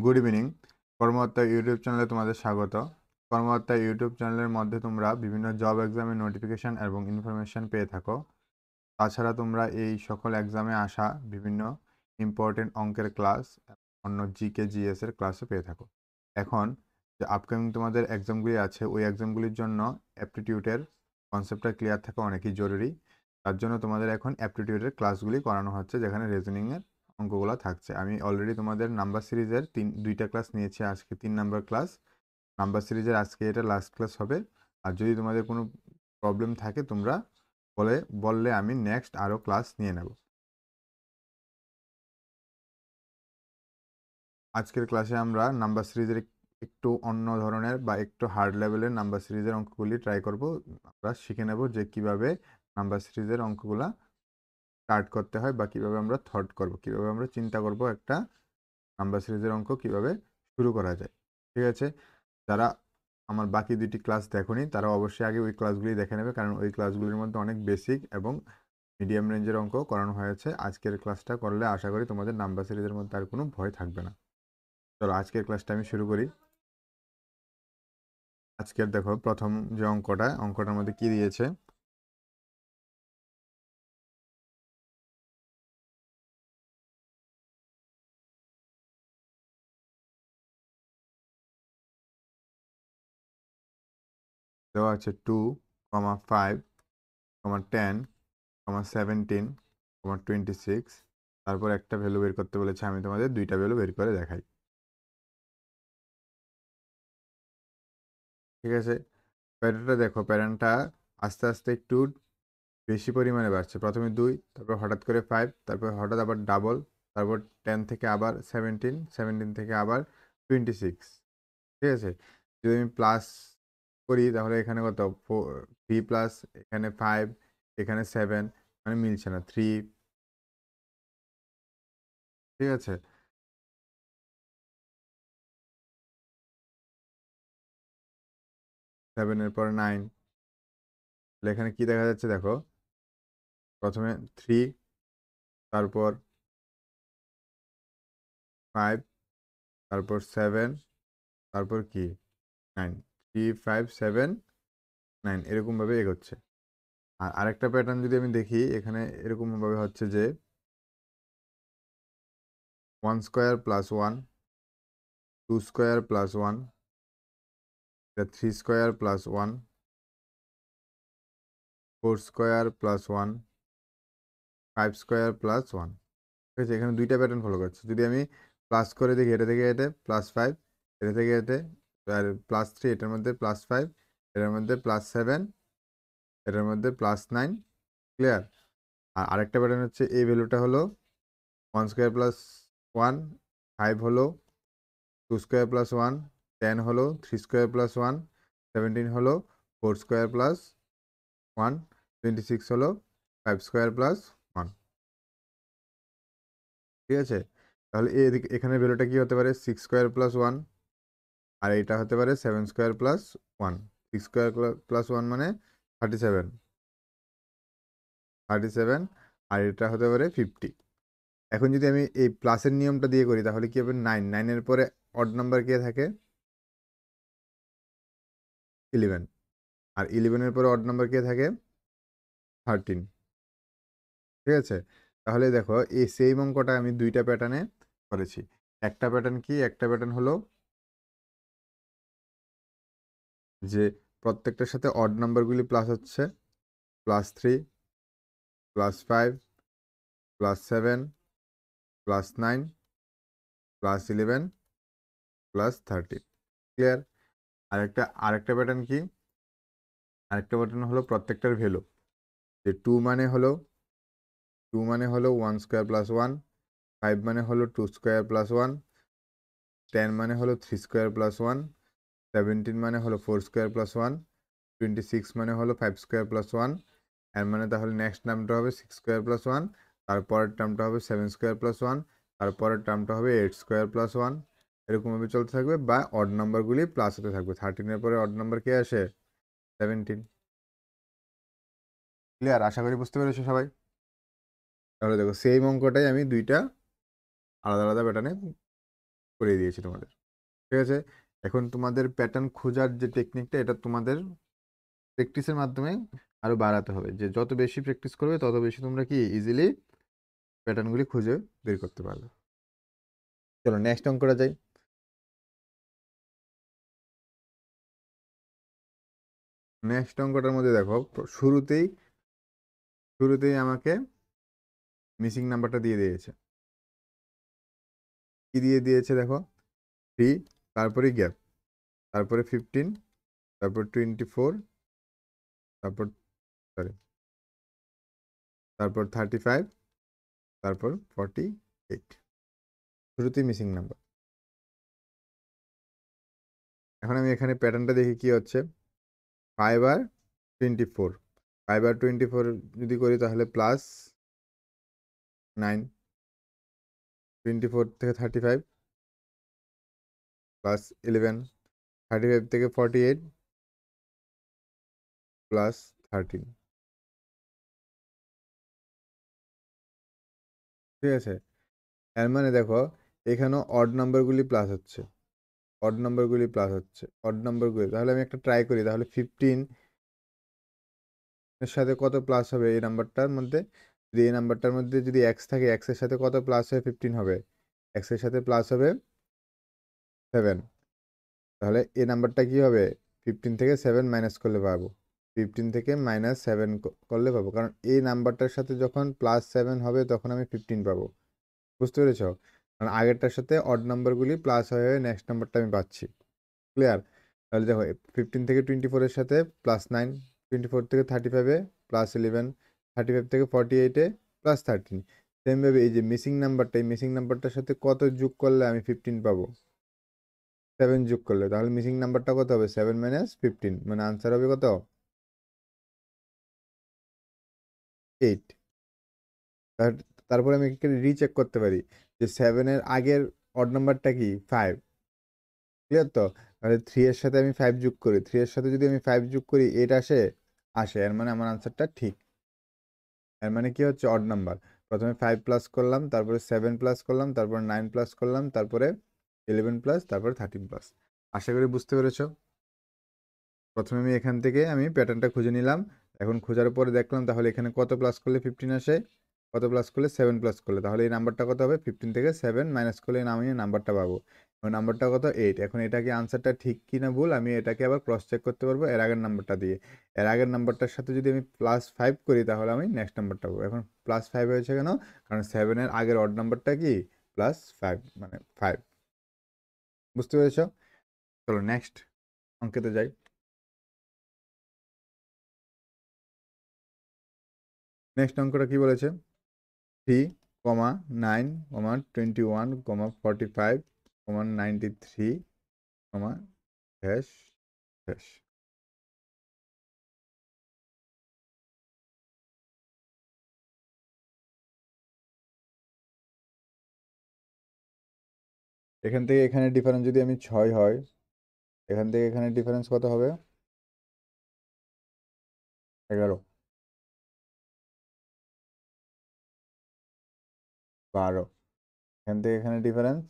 Good evening. কর্মকর্তা YouTube চ্যানেলে তোমাদের স্বাগত। কর্মকর্তা ইউটিউব চ্যানেলের মধ্যে তোমরা বিভিন্ন জব এক্সামের নোটিফিকেশন এবং ইনফরমেশন পেয়ে থাকো। তাছাড়া তোমরা এই সকল এক্সামে আসা বিভিন্ন ইম্পর্টেন্ট অঙ্কের ক্লাস, অন্য জিকে জিএস এর ক্লাসও পেয়ে থাকো। এখন যে আপকামিং তোমাদের এক্সামগুলি আছে, ওই এক্সামগুলির জন্য অ্যাপটিটিউডের কনসেপ্টটা ক্লিয়ার থাকা অনেকই জরুরি। তার জন্য তোমাদের এখন অ্যাপটিটিউডের ক্লাসগুলি করানো হচ্ছে, যেখানে রিজনিংয়ের অঙ্কগুলো থাকছে। আমি অলরেডি তোমাদের নাম্বার সিরিজের দুইটা ক্লাস নিয়েছি, আজকে 3 নাম্বার ক্লাস। নাম্বার সিরিজের আজকে এটা লাস্ট ক্লাস হবে। আর যদি তোমাদের কোনো প্রবলেম থাকে তোমরা বললে আমি নেক্সট আরও ক্লাস নিয়ে নেব। আজকের ক্লাসে আমরা নাম্বার সিরিজের একটু অন্য ধরনের বা একটু হার্ড লেভেলের নাম্বার সিরিজের অঙ্কগুলি ট্রাই করব। আমরা শিখে নেব যে কিভাবে নাম্বার সিরিজের অঙ্কগুলা স্টার্ট করতে হয়, বা কিভাবে আমরা থট করব, কিভাবে আমরা চিন্তা করব একটা নাম্বার সিরিজের অঙ্ক কিভাবে শুরু করা যায়। ঠিক আছে, যারা আমার বাকি দুইটি ক্লাস দেখোনি তারা অবশ্যই আগে ওই ক্লাসগুলি দেখে নেবে, কারণ ওই ক্লাসগুলির মধ্যে অনেক বেসিক এবং মিডিয়াম রেঞ্জের অঙ্ক করানো হয়েছে। আজকের ক্লাসটা করলে আশা করি তোমাদের নাম্বার সিরিজের মধ্যে আর কোনো ভয় থাকবে না। চলো আজকের ক্লাসটা আমি শুরু করি। আজকের দেখো প্রথম যে অঙ্কটার মধ্যে কি দিয়েছে, দেওয়া আছে 2,5,10,17,26, তারপর একটা ভ্যালু বের করতে বলেছে। আমি তোমাদের দুইটা ভ্যালু বের করে দেখাই। ঠিক আছে, প্যাটার্নটা দেখো, প্যাটার্নটা আস্তে আস্তে একটু বেশি পরিমাণে বাড়ছে। প্রথমে 2, তারপর হঠাৎ করে 5, তারপর হঠাৎ আবার ডাবল, তারপর 10 থেকে আবার 17, 17 থেকে আবার 26। ঠিক আছে, যদি আমি প্লাস করি তাহলে এখানে কত, 3 প্লাস, এখানে 5, এখানে 7, মানে মিলছে না 3। ঠিক আছে, 7 এর পর 9, তাহলে এখানে কি দেখা যাচ্ছে দেখো, প্রথমে 3, তারপর 5, তারপর 7, তারপর কি 9, 3, 5, 7, 9 এরকমভাবে এগোচ্ছে। আর আরেকটা প্যাটার্ন যদি আমি দেখি, এখানে এরকমভাবে হচ্ছে যে 1 square plus 1, 2 square plus 1, 3 square plus 1, 4 square plus 1, 5 square plus 1। ঠিক আছে, এখানে দুইটা প্যাটার্ন ফলো করছে। যদি আমি প্লাস করে দেখি, এটা থেকে এটা +5, এটা থেকে এটা, আর +3, এটার মধ্যে +5, এটার মধ্যে +7, এটার মধ্যে +9। ক্লিয়ার। আর আরেকটা প্যাটার্ন হচ্ছে এই ভ্যালুটা হলো 1 স্কোয়ার প্লাস 1, 5 হলো, 2 স্কোয়ার প্লাস 1, 10 হলো, 3 স্কোয়ার প্লাস 1, 17 হলো, 4 স্কোয়ার প্লাস 1, 26 হলো, 5 স্কোয়ার প্লাস 1। ঠিক আছে, তাহলে এখানে ভ্যালুটা কি হতে পারে, 6 স্কোয়ার প্লাস 1, আর এটা হতে পারে 7 স্কোয়ার প্লাস 1। 6 স্কোয়ার প্লাস 1 মানে 37, 37, আর এটা হতে পারে 50। এখন যদি আমি এই প্লাসের নিয়মটা দিয়ে করি তাহলে কি হবে, 9, 9-এর পরে অড নাম্বার কে থাকে, 11, আর 11-এর পরে অড নাম্বার কে থাকে, 13। ঠিক আছে, তাহলে দেখো এই সেম অঙ্কটা আমি দুইটা প্যাটার্নে করেছি। একটা প্যাটার্ন কি, একটা প্যাটার্ন হলো যে প্রত্যেকটার সাথে অড নাম্বারগুলি প্লাস হচ্ছে, +3, +5, +7, +9, +11, +13। ক্লিয়ার। আরেকটা প্যাটার্ন কি, আরেকটা প্যাটার্ন হলো প্রত্যেকটার ভ্যালু, যে 2 মানে হলো 1 স্কোয়ার প্লাস 1, 5 মানে হলো 2 স্কোয়ার প্লাস 1, 10 মানে হলো 3 স্কোয়ার প্লাস 1, 17 মানে হলো 4 স্কোয়ার প্লাস 1, 26 মানে হলো 5 স্কোয়ার প্লাস 1। এর মানে তাহলে নেক্সট টার্মটা হবে 6 স্কোয়ার প্লাস 1, তারপরের টার্মটা হবে 7 স্কোয়ার প্লাস 1, তারপরের টার্মটা হবে 8 স্কোয়ার প্লাস 1। এরকমভাবে চলতে থাকবে, বা অড নাম্বারগুলি প্লাস হতে থাকবে। 13-এর পরে অড নাম্বার কে আসে, 17। ক্লিয়ার, আশা করি বুঝতে পেরেছো সবাই। তাহলে দেখো সেই অঙ্কটাই আমি দুইটা আলাদা আলাদা প্যাটার্নে করে দিয়েছি তোমাদের। ঠিক আছে, এখন তোমাদের প্যাটার্ন খোঁজার যে টেকনিকটা, এটা তোমাদের প্র্যাকটিসের মাধ্যমে আরো বাড়াতে হবে। যে যত বেশি প্র্যাকটিস করবে তত বেশি তোমরা কি ইজিলি প্যাটার্নগুলি খুঁজে বের করতে পারবে। চলো নেক্সট অঙ্কটা যাই। নেক্সট অঙ্কটার মধ্যে দেখো, শুরুতেই আমাকে মিসিং নাম্বারটা দিয়ে দিয়েছে। কি দিয়ে দিয়েছে দেখো, 3, তারপরে গ্যাপ, তারপরে 15, তারপর 24, তারপর সরি তারপর 35, তারপর 48। শুরুতেই মিসিং নাম্বার। এখন আমি এখানে প্যাটার্নটা দেখি কি হচ্ছে। 5 আর 24, 5 আর 24 যদি করি তাহলে +9, 24 থেকে 35 +11, 35 থেকে 48 +13। ঠিক আছে, এর মানে দেখো এখানেও অড নাম্বারগুলি প্লাস হচ্ছে, অড নাম্বারগুলি। তাহলে আমি একটা ট্রাই করি, তাহলে 15 এর সাথে কত প্লাস হবে এই নাম্বারটার মধ্যে। যদি এই নাম্বারটার মধ্যে যদি এক্স থাকে, এক্স এর সাথে কত প্লাস হয়, 15 হবে। এক্স এর সাথে প্লাস হবে 7। তাহলে এই নাম্বারটা কি হবে, 15 থেকে 7 মাইনাস করলে পাবো, 15 থেকে -7 করলে পাবো, কারণ এই নাম্বারটার সাথে যখন +7 হবে তখন আমি 15 পাবো। বুঝতে পেরেছ? কারণ আগেরটার সাথে অড নাম্বারগুলি প্লাস হয়ে নেক্সট নাম্বারটা আমি পাচ্ছি। ক্লিয়ার? তাহলে দেখো 15 থেকে 24 এর সাথে +9, 24 থেকে 35-এ +11, 35 থেকে 48-এ +13। সেমভাবে এই যে মিসিং নাম্বারটা, এই মিসিং নাম্বারটার সাথে কত যোগ করলে আমি 15 পাবো, 7 যোগ করলে। তাহলে মিসিং নাম্বারটা কত হবে, 7 - 15, মানে আনসার হবে কত, 8। তারপরে আমি রিচেক করতে পারি যে 7-এর আগের অড নাম্বারটা কি, 5। ক্লিয়ার তো? তাহলে 3 এর সাথে আমি 5 যোগ করি, 3 এর সাথে যদি আমি 5 যোগ করি 8 আসে, এর মানে আমার আনসারটা ঠিক। এর মানে কি হচ্ছে, অড নাম্বার। প্রথমে 5 প্লাস করলাম, তারপরে 7 প্লাস করলাম, তারপর 9 প্লাস করলাম, তারপরে 11 প্লাস, তারপরে 13 প্লাস। আশা করি বুঝতে পেরেছো। প্রথমে এখান থেকে আমি প্যাটার্নটা খুঁজে নিলাম। এখন খোঁজার পরে দেখলাম তাহলে এখানে কত প্লাস করলে 15 আসে, কত প্লাস করলে 7 প্লাস করলে, তাহলে এই নাম্বারটা কত হবে, 15 থেকে 7 মাইনাস করলে আমি এই নাম্বারটা পাবো। এবং নাম্বারটা কত, 8। এখন এটাকে আনসারটা ঠিক কি না ভুল আমি এটাকে আবার ক্রস চেক করতে পারবো এর আগের নাম্বারটা দিয়ে। এর আগের নাম্বারটার সাথে যদি আমি +5 করি তাহলে আমি নেক্সট নাম্বারটা পাবো। এখন +5 হয়েছে কেন, কারণ 7-এর আগের অড নাম্বারটা কি, +5, মানে 5। বুঝতে পেরেছ? চলো নেক্সট অঙ্কেতে যাই। নেক্সট অঙ্কটা কি বলেছে, 3, 9, 21, 45, 93, ড্যাশ ড্যাশ। এখান থেকে এখানে ডিফারেন্স যদি আমি 6 হয়, এখান থেকে এখানে ডিফারেন্স কত হবে, 11, 12। এখান থেকে এখানে ডিফারেন্স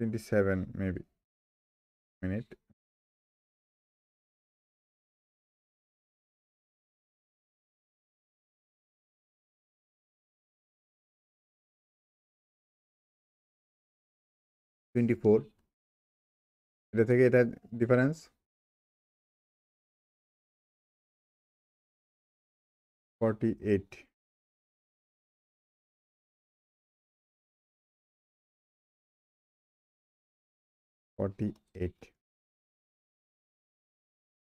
27 মেবি, মিনিট। টোয়েন্টি 4, এটা থেকে এটা ডিফারেন্স 48, 48।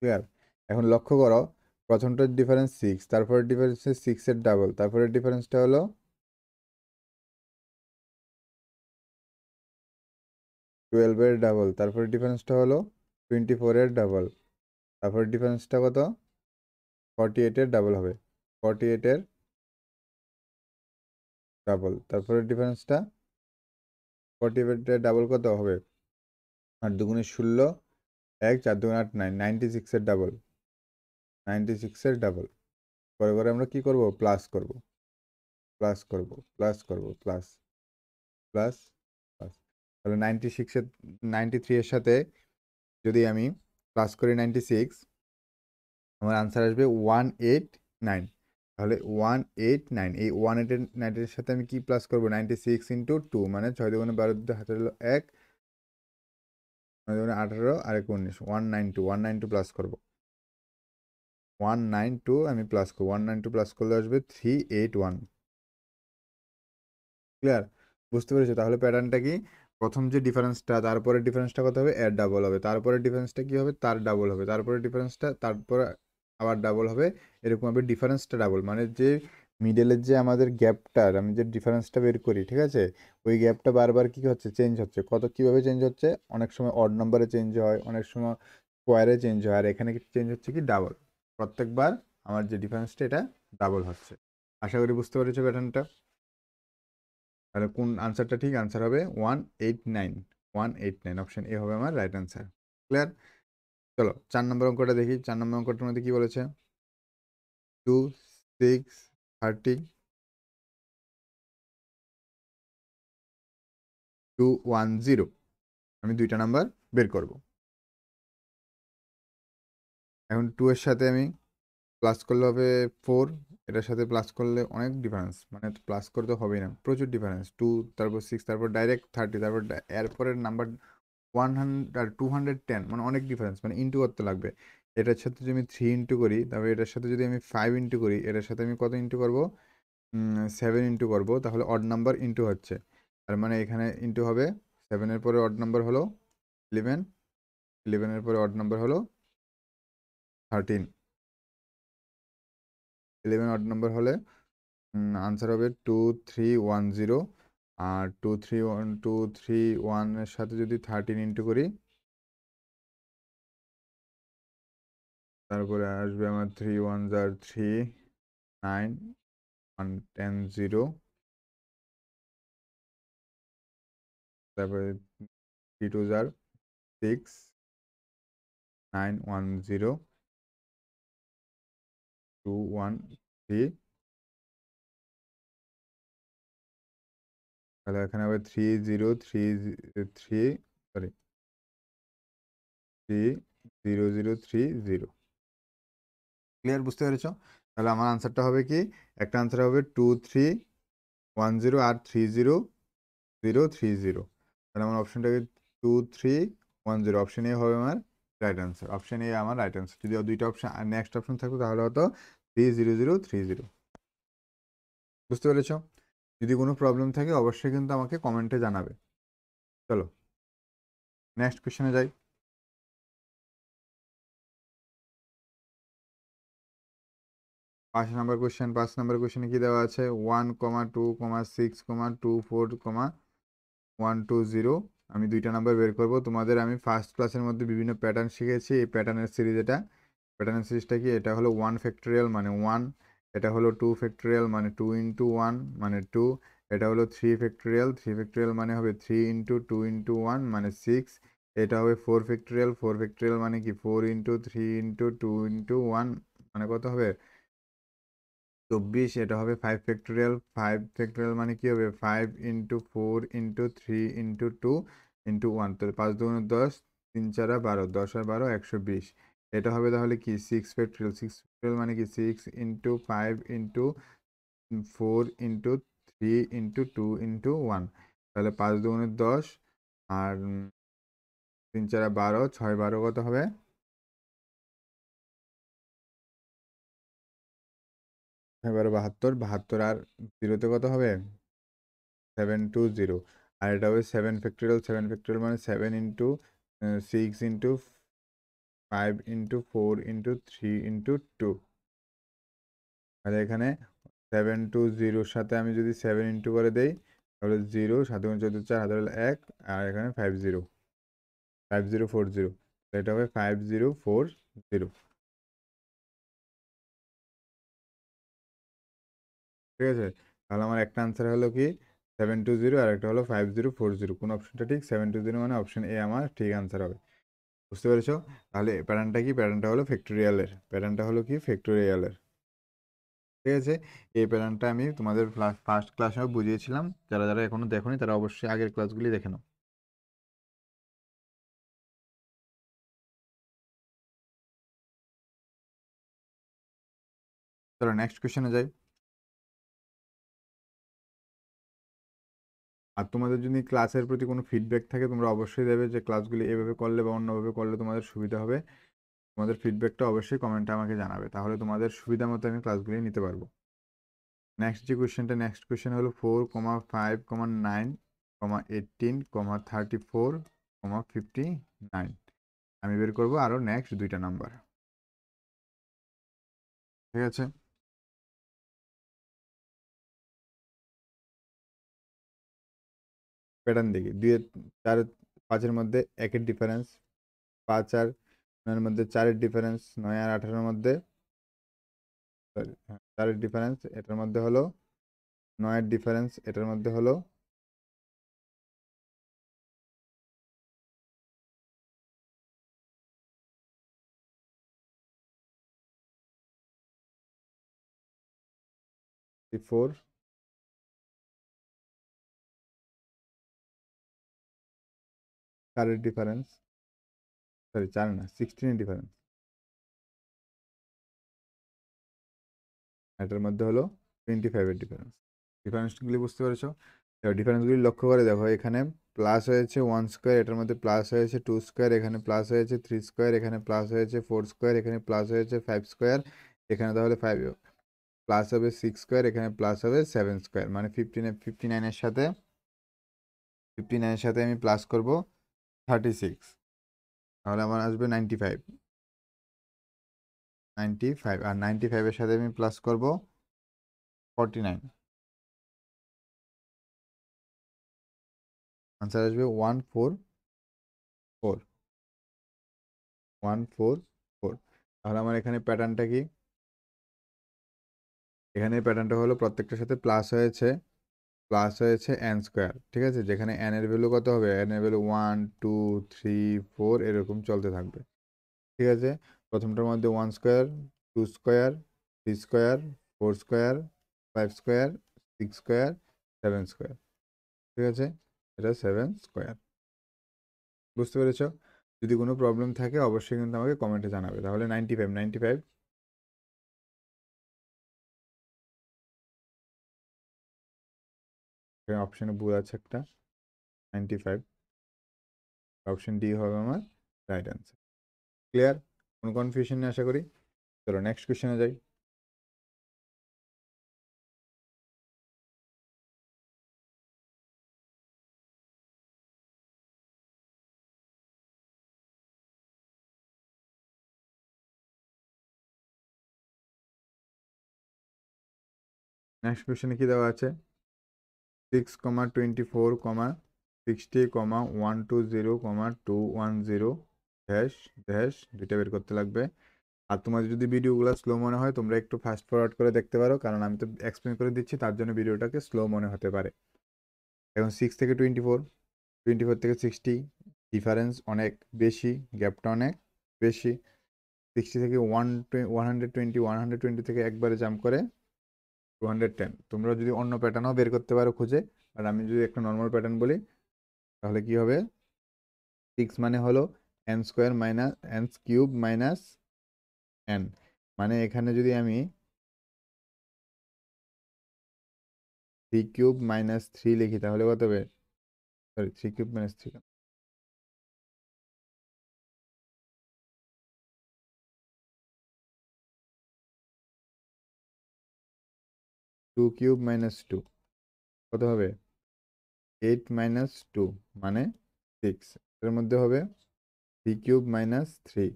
ক্লিয়ার? এখন লক্ষ্য করো, প্রথমটার ডিফারেন্স 6, তারপরের ডিফারেন্স 6-এর ডাবল, তারপরের ডিফারেন্সটা হলো 12-এর ডাবল, তারপরের ডিফারেন্সটা হলো 24-এর ডাবল, তারপরের ডিফারেন্সটা কত, 48-এর ডাবল হবে, 48-এর ডাবল, তারপরের ডিফারেন্সটা 48-এর ডাবল কত হবে, 8 দুগুণে 16, 1, 4 দুগুণে 8, 9, 96-এর ডাবল, 96-এর ডাবল। পরে পরে আমরা কি করব, প্লাস করব, প্লাস করব, প্লাস করব, প্লাস প্লাস প্লাস। তাহলে 93 এর সাথে যদি আমি প্লাস করি 96, আমার আনসার আসবে 189। তাহলে 189, এই 189 সাথে আমি কি প্লাস করবো, 96 ইন্টু 2, মানে 6 দুগুণে 12, হাতে হলো 1, 9 দুগুণে 18 আর 19, 192, 192 প্লাস করবো, 192 আমি প্লাস করবো, 192 প্লাস করলে আসবে 381। ক্লিয়ার? বুঝতে পেরেছো? তাহলে প্যাটার্নটা কি, প্রথম যে ডিফারেন্সটা, তারপরে ডিফারেন্সটা কত হবে, এর ডাবল হবে, তারপরে ডিফারেন্সটা কি হবে, তার ডাবল হবে, তারপরে ডিফারেন্সটা, তারপরে আবার ডাবল হবে, এরকম হবে ডিফারেন্সটা ডাবল, মানে যে মিডলের যে আমাদের গ্যাপটার আমি যে ডিফারেন্সটা বের করি, ঠিক আছে, ওই গ্যাপটা বারবার কি হচ্ছে, চেঞ্জ হচ্ছে। কত কীভাবে চেঞ্জ হচ্ছে, অনেক সময় অড নাম্বারে চেঞ্জ হয়, অনেক সময় স্কোয়ারে চেঞ্জ হয়, আর এখানে কি চেঞ্জ হচ্ছে কি, ডাবল। প্রত্যেকবার আমার যে ডিফারেন্সটা এটা ডাবল হচ্ছে। আশা করি বুঝতে পেরেছো প্যাটার্নটা। তাহলে কোন আনসারটা ঠিক, আনসার হবে 189, 189, অপশন এ হবে আমার রাইট আনসার। ক্লিয়ার? চলো 4 নম্বর অঙ্কটা দেখি। 4 নম্বর অঙ্কটার মধ্যে কি বলেছে, 2 6 30 210, আমি দুইটা নাম্বার বের করব। এখন 2 এর সাথে আমি প্লাস করলে হবে 4, এটার সাথে প্লাস করলে অনেক ডিফারেন্স, মানে প্লাস করতে হবেই না, প্রচুর ডিফারেন্স। 2, তারপর 6, তারপর ডাইরেক্ট 30, তারপর এরপরের নাম্বার 100 আর 210, মানে অনেক ডিফারেন্স, মানে ইন্টু করতে লাগবে। এটার সাথে যদি আমি 3 ইন্টু করি, তারপর এটার সাথে যদি আমি 5 ইন্টু করি, এটার সাথে আমি কত ইন্টু করবো, 7 ইন্টু করবো, তাহলে অড নাম্বার ইন্টু হচ্ছে, তার মানে এখানে ইন্টু হবে। 7-এর পরে অড নাম্বার হলো 11, 11-এর পরে অড নাম্বার হলো 13, 11 অড নাম্বার হলে আনসার হবে 2310। আর 231 এর সাথে যদি 13 ইন্টু করি, তারপরে আসবে আমার 3 1 জার 3, 9 1 10 0, তারপরে 3 2 জার 6, 9 1 0, 2 1 3, তাহলে এখানে হবে 3 0 3 3, সরি 3 0 0 3 0। ক্লিয়ার? বুঝতে পেরেছো? তাহলে আমার আনসারটা হবে কি, একটা আনসার হবে 2 3 1 0 আর 3 0 0 3 0। তাহলে আমার অপশনটাকে 2 3 1 0, অপশন এ হবে আমার রাইট আনসার। অপশন এ আমার রাইট আনসার। যদি দুইটা অপশন আর নেক্সট অপশন থাকতো তাহলে হতো 3 0 0 3 0। বুঝতে পেরেছো? যদি কোনো প্রবলেম থাকে অবশ্যই কিন্তু আমাকে কমেন্টে জানাবে। চলো নেক্সট কোশ্চেনে যাই। 5 নম্বর কোশ্চেন। 5 নম্বর কোশ্চেনে কি দেওয়া আছে, 1 2 6 2 4 1 2 0। আমি দুইটা নাম্বার বের করব। তোমাদের আমি ফার্স্ট ক্লাসের মধ্যে বিভিন্ন প্যাটার্ন শিখেছি, এই প্যাটার্নের সিরিজ এটা। প্যাটার্নের সিরিজটা কি, এটা হলো 1 ফ্যাক্টোরিয়াল মানে 1, এটা হলো 2 ফ্যাক্টোরিয়াল মানে 2 ইন্টু 1 মানে 2, এটা হলো 3 ফ্যাক্টোরিয়াল, 3 ফ্যাক্টোরিয়াল মানে হবে 3 ইন্টু 2 ইন্টু 1 মানে 6, এটা হবে 4 ফ্যাক্টোরিয়াল, 4 ফ্যাক্টোরিয়াল মানে কি 4 ইন্টু 3 ইন্টু 2 ইন্টু 1 মানে কত হবে 24, এটা হবে 5 ফ্যাক্টোরিয়াল, 5 ফ্যাক্টোরিয়াল মানে কি হবে 5 ইন্টু 4 ইন্টু 3 ইন্টু 2 ইন্টু 1, তাহলে 5 দুগুণে 10, 3 4 12, 10 আর 12 120। এটা হবে তাহলে কি 6 ফ্যাক্টোরিয়াল, 6 ফ্যাক্টোরিয়াল মানে কি 6 into 5 into 4 into 3 into 2 into 1, তাহলে 5 দুগুণে 10 আর 3 4 12, 6 12 কত হবে 12 72, 72 আর 0তে কত হবে 720। আর এটা হবে 7 ফ্যাক্টোরিয়াল, 7 ফ্যাক্টোরিয়াল মানে 7 into 6 into 5 into 4 into 3 into 2। আর এখানে 7 টু 0-র সাথে আমি যদি 7 ইন্টু করে দেই তাহলে 0, 7 গুণ 14 4, হাতে হলো 1, আর এখানে 50 5040, এটা হবে 5040। ঠিক আছে? তাহলে আমার একটা আনসার হলো কি 720 আর একটা হলো 5040। কোন অপশনটা ঠিক, 720 মানে অপশন এ আমার ঠিক আনসার হবে। বুঝতে পেরেছো? তাহলে প্যাটার্নটা কি, প্যাটার্নটা হলো ফ্যাক্টোরিয়ালের, প্যাটার্নটা হলো কি ফ্যাক্টোরিয়ালের। ঠিক আছে? এই প্যাটার্নটা আমি তোমাদের ফার্স্ট ক্লাসেও বুঝিয়েছিলাম। যারা যারা এখনো দেখোনি তারা অবশ্যই আগের ক্লাসগুলি দেখে নাও। চলো নেক্সট কোয়েশ্চেনে যাই। আর তোমাদের যদি ক্লাসের প্রতি কোনো ফিডব্যাক থাকে তোমরা অবশ্যই দেবে যে ক্লাসগুলি এভাবে করলে বা অন্যভাবে করলে তোমাদের সুবিধা হবে। তোমাদের ফিডব্যাকটা অবশ্যই কমেন্টে আমাকে জানাবে, তাহলে তোমাদের সুবিধা মতো আমি ক্লাসগুলি নিতে পারবো। নেক্সট কোয়েশ্চেন হলো 4,5,9,18,34,59। আমি বের করবো আরো নেক্সট দুইটা নাম্বার। ঠিক আছে, প্যাটার্ন দেখি। 2, 4, 5-এর মধ্যে 1-এর ডিফারেন্স, 5 আর 9-এর মধ্যে 4-এর ডিফারেন্স, 9 আর 18-এর মধ্যে 4-এর ডিফারেন্স, এটার মধ্যে হলো 9-এর ডিফারেন্স, এটার মধ্যে হলো 4, 4-এর ডিফারেন্স, সরি 4 না 16-এর ডিফারেন্স, এটার মধ্যে হলো 25-এর ডিফারেন্স। ডিফারেন্সগুলি বুঝতে পেরেছো? এবার ডিফারেন্সগুলি লক্ষ্য করে দেখো, এখানে প্লাস হয়েছে 1 স্কোয়ার, এটার মধ্যে প্লাস হয়েছে 2 স্কোয়ার, এখানে প্লাস হয়েছে 3 স্কোয়ার, এখানে প্লাস হয়েছে 4 স্কোয়ার, এখানে প্লাস হয়েছে 5 স্কোয়ার, এখানে তাহলে 5 প্লাস হবে 6 স্কোয়ার, এখানে প্লাস হবে 7 স্কোয়ার, মানে 59-এর সাথে আমি প্লাস করব 36, তাহলে আমার আসবে 95। আর 95-এর সাথে আমি প্লাস করব 49, আনসার আসবে 144। তাহলে আমার এখানে প্যাটার্নটা কি? এখানে প্যাটার্নটা হলো প্রত্যেকটার সাথে প্লাস হয়েছে এন স্কোয়ার। ঠিক আছে, যেখানে এন এর ভ্যালু কত হবে? এন এর ভ্যালু 1, 2, 3, 4 এরকম চলতে থাকবে। ঠিক আছে, প্রথমটার মধ্যে 1 square, 2 square, 3 square, 4 square, 5 square, 6 square, 7 square. ঠিক আছে, এটা 7 স্কোয়ার। বুঝতে পেরেছ? যদি কোনো প্রবলেম থাকে অবশ্যই কিন্তু আমাকে কমেন্টে জানাবে। তাহলে 95 অপশানে ভুল আছে একটা, 95, অপশন ডি হবে আমার রাইট অ্যান্সার। ক্লিয়ার? কোনো কনফিউশন নেই আশা করি। চলো নেক্সট কোয়েশ্চেনে যাই। নেক্সট কোয়েশ্চেনে কি দেওয়া আছে? 6,24,60,120,210 ড্যাশ ড্যাশ দুইটা বের করতে লাগবে। আর তোমাদের যদি ভিডিওগুলো স্লো মনে হয় তোমরা একটু ফাস্ট ফরওয়ার্ড করে দেখতে পারো, কারণ আমি তো এক্সপ্লেন করে দিচ্ছি, তার জন্য ভিডিওটাকে স্লো মনে হতে পারে। এখন 6 থেকে 24, 24 থেকে 60, ডিফারেন্স অনেক বেশি, গ্যাপটা অনেক বেশি। 60 থেকে 120 থেকে একবারে জাম্প করে 210। তোমরা যদি অন্য প্যাটার্নও বের করতে পারো খুঁজে, আর আমি যদি একটা নর্মাল প্যাটার্ন বলি তাহলে কি হবে? 6 মানে হলো N square minus N cube minus N, মানে এখানে যদি আমি 3³ - 3 লিখি তাহলে কত হবে? সরি 3³ - 3, 2³ - 2 কত হবে? 8 - 2 মানে 6। এর মধ্যে হবে 3³ - 3,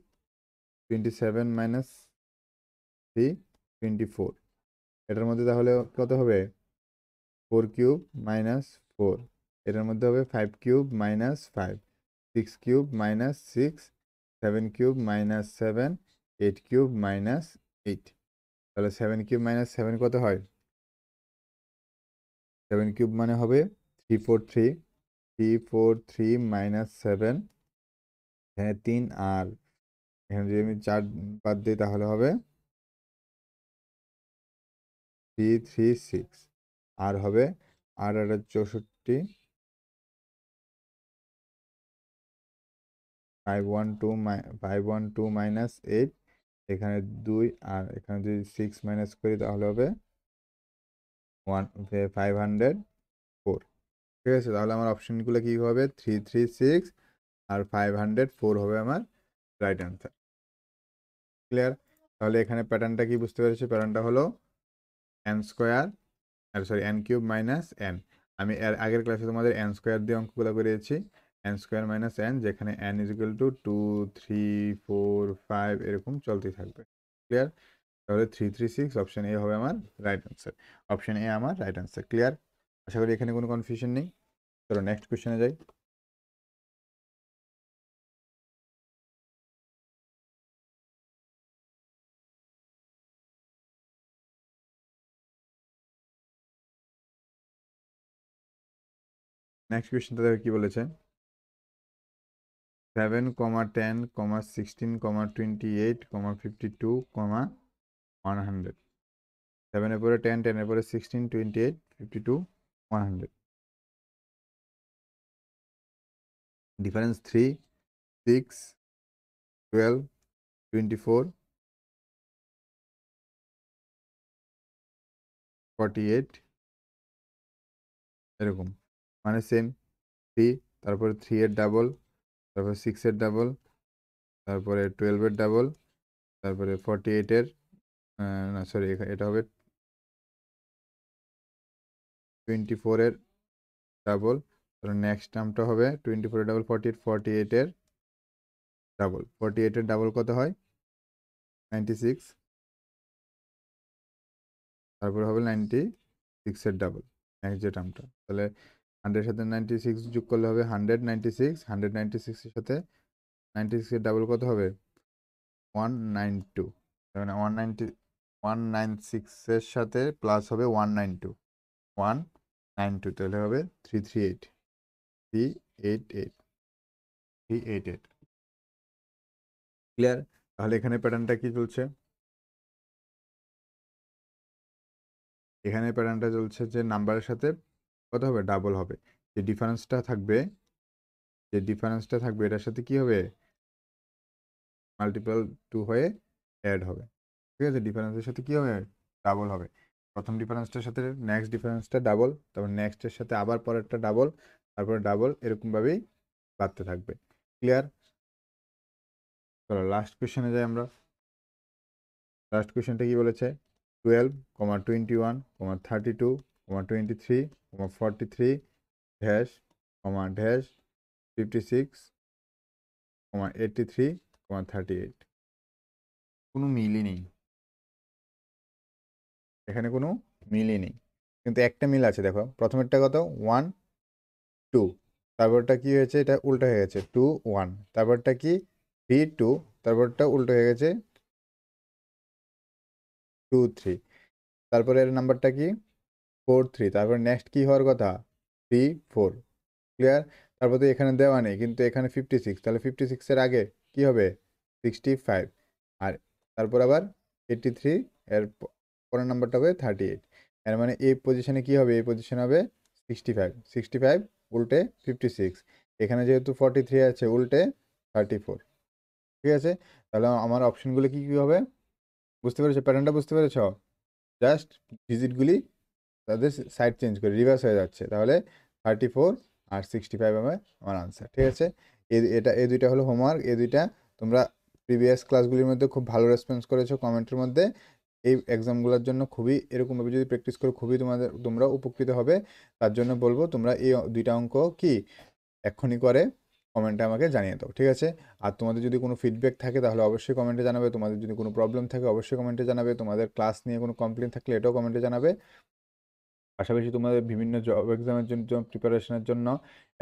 27 - 3, 24। এটার মধ্যে তাহলে কত হবে? 4³ - 4, এটার মধ্যে হবে 5³ - 5, 6³ - 6, 7³ - 7, 8³ - 8। তাহলে 7³ - 7 কত হয়? 7³ মানে হবে 343, 343 - 7, হ্যাঁ 3, আর এখানে যদি আমি 4 বাদ দিই তাহলে হবে 336 আর হবে 8 512 মাইনাস 8, এখানে 2 আর এখানে যদি 6 মাইনাস করি তাহলে হবে 504। ঠিক আছে, তাহলে আমার অপশনগুলো কি হবে? 336 আর 504 হবে আমার রাইট অ্যান্সার। ক্লিয়ার? তাহলে এখানে প্যাটার্নটা কি বুঝতে পেরেছি? প্যাটার্নটা হলো N square, N cube minus N. আমি এর আগের ক্লাসে তোমাদের এন স্কোয়ার দিয়ে অঙ্কগুলো করিয়েছি। এন স্কোয়ার মাইনাস এন, যেখানে এন ইজ ইকুয়াল টু 2, 3, 4, 5 এরকম চলতে থাকবে। ক্লিয়ার? তাহলে 336 অপশন এ হবে আমার রাইট অ্যান্সার। অপশন এ আমার রাইট অ্যান্সার। ক্লিয়ার? আশা করি এখানে কোনো কনফিউশন নেই। চলো নেক্সট কোশ্চেনে যাই। নেক্সট কোয়েশ্চেনটা দেখো কি বলেছে। 7, 10, 16, 28, 52, 100। 7 এর পরে 10, 10 এর পরে 16, 28, 52, 100। ডিফারেন্স 3, 6, 12, 24, 48 এরকম। মানে সেম 3, তারপরে 3 এর ডাবল, তারপরে 6 এর ডাবল, তারপরে 12 এর ডাবল, তারপরে 48 এর না সরি, এটা হবে 24 এর ডাবল। তারপরে নেক্সট টার্মটা হবে 24 এর ডাবল 48, 48 এর ডাবল। 48 এর ডাবল কত হয়? 96। তারপরে হবে 96 এর ডাবল, নেক্সট যে টার্মটা। তাহলে 100 এর সাথে 96 যোগ করলে হবে 196। 196 এর সাথে 96 এর ডাবল কত হবে? 192। মানে 196 এর সাথে প্লাস হবে 192, 192, তাহলে হবে 338, 388, 388। ক্লিয়ার? তাহলে এখানে প্যাটার্নটা কি চলছে? এখানে প্যাটার্নটা চলছে যে নাম্বারের সাথে কত হবে? ডাবল হবে। যে ডিফারেন্সটা থাকবে, এটার সাথে কি হবে? মাল্টিপল 2 হয়ে অ্যাড হবে। ঠিক আছে, ডিফারেন্সের সাথে কি হবে? ডাবল হবে। প্রথম ডিফারেন্সটার সাথে নেক্সট ডিফারেন্সটা ডাবল, তারপর নেক্সটের সাথে আবার পরেরটা ডাবল, তারপরে ডাবল, এরকমভাবেই বাড়তে থাকবে। ক্লিয়ার? চলো লাস্ট কোয়েশ্চেনে যাই আমরা। লাস্ট কোয়েশ্চেনটা কি বলেছে? 12, 21, 32, 23, 43, ড্যাশ, ড্যাশ, 56, 83, 38। কোনো মিলই নেই, এখানে কোনো মিলই নেই। কিন্তু একটা মিল আছে, দেখো প্রথমেরটা কত? 1, 2, তারপরটা কি হয়েছে? এটা উল্টো হয়ে গেছে, 2, 1, তারপরটা কি? 3, 2, তারপরটা উল্টো হয়ে গেছে, 2, 3, তারপরে এর নাম্বারটা কি? 4, 3, তারপর নেক্সট কি হওয়ার কথা? 3, 4। ক্লিয়ার? তারপর তো এখানে দেওয়া নেই, কিন্তু এখানে 56, তাহলে 56 এর আগে কি হবে? 65, আর তারপর আবার 83, এর পরের নাম্বারটা হবে 38। এর মানে এই পজিশনে কি হবে? এই পজিশনে হবে 65, 65 উল্টে 56। এখানে যেহেতু 43 আছে, উল্টে 34। ঠিক আছে, তাহলে আমার অপশনগুলো কি কি হবে? বুঝতে পেরেছো? প্যাটার্নটা বুঝতে পেরেছ? জাস্ট ডিজিটগুলি তাদের সাইড চেঞ্জ করে রিভার্স হয়ে যাচ্ছে। তাহলে 34 আর 65 আমার আনসার। ঠিক আছে, এই দুইটা হলো হোমওয়ার্ক। এই দুইটা তোমরা প্রিভিয়াস ক্লাসগুলির মধ্যে খুব ভালো রেসপন্স করেছো কমেন্টের মধ্যে। এই এক্সামগুলোর জন্য খুবই এরকমভাবে যদি প্র্যাকটিস করো, খুবই তোমরা উপকৃত হবে। তার জন্য বলবো তোমরা এই দুইটা অঙ্ক কি এক্ষুনি করে কমেন্টে আমাকে জানিয়ে দাও। ঠিক আছে, আর তোমাদের যদি কোনো ফিডব্যাক থাকে তাহলে অবশ্যই কমেন্টে জানাবে। তোমাদের যদি কোনো প্রবলেম থাকে অবশ্যই কমেন্টে জানাবে। তোমাদের ক্লাস নিয়ে কোনো কমপ্লেন থাকলে এটাও কমেন্টে জানাবে। পাশাপাশি তোমাদের বিভিন্ন জব এক্সামের জন্য প্রিপারেশনের জন্য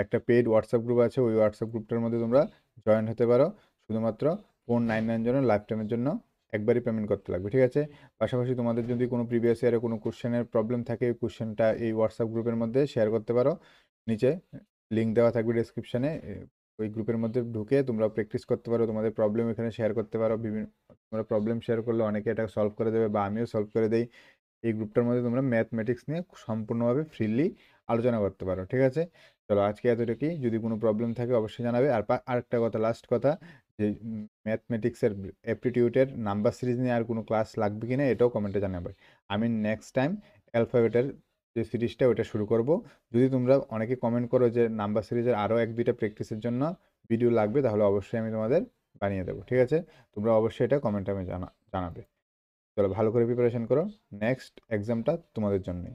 একটা পেইড হোয়াটসঅ্যাপ গ্রুপ আছে, ওই হোয়াটসঅ্যাপ গ্রুপটার মধ্যে তোমরা জয়েন হতে পারো। শুধুমাত্র 499 জন্য লাইফ টাইমের জন্য একবারই পেমেন্ট করতে লাগবে। ঠিক আছে, পাশাপাশি তোমাদের যদি কোনো প্রিভিয়াস ইয়ারে কোনো কোশ্চেনের প্রবলেম থাকে, ওই কোশ্চেনটা এই হোয়াটসঅ্যাপ গ্রুপের মধ্যে শেয়ার করতে পারো। নিচে লিঙ্ক দেওয়া থাকবে ডেসক্রিপশানে, ওই গ্রুপের মধ্যে ঢুকে তোমরা প্র্যাকটিস করতে পারো। তোমাদের প্রবলেম এখানে শেয়ার করতে পারো। তোমরা প্রবলেম শেয়ার করলে অনেকে এটা সলভ করে দেবে, বা আমিও সলভ করে দিই। এই গ্রুপটার মধ্যে তোমরা ম্যাথমেটিক্স নিয়ে সম্পূর্ণভাবে ফ্রিলি আলোচনা করতে পারো। ঠিক আছে, চলো আজকে এতটুকুই। যদি কোনো প্রবলেম থাকে অবশ্যই জানাবে। আর আরেকটা কথা, লাস্ট কথা, যে ম্যাথমেটিক্সের অ্যাপটিটিউডের নাম্বার সিরিজ নিয়ে আর কোনো ক্লাস লাগবে কি না এটাও কমেন্টে জানাবে। আমি নেক্সট টাইম অ্যালফাবেটের যে সিরিজটা ওটা শুরু করব। যদি তোমরা অনেকে কমেন্ট করো যে নাম্বার সিরিজের আরও 1-2টা প্র্যাকটিসের জন্য ভিডিও লাগবে, তাহলে অবশ্যই আমি তোমাদের বানিয়ে দেবো। ঠিক আছে, তোমরা অবশ্যই এটা কমেন্টে আমি জানাবে। চলো ভালো করে প্রিপারেশন করো, নেক্সট এক্সামটা তোমাদের জন্যই।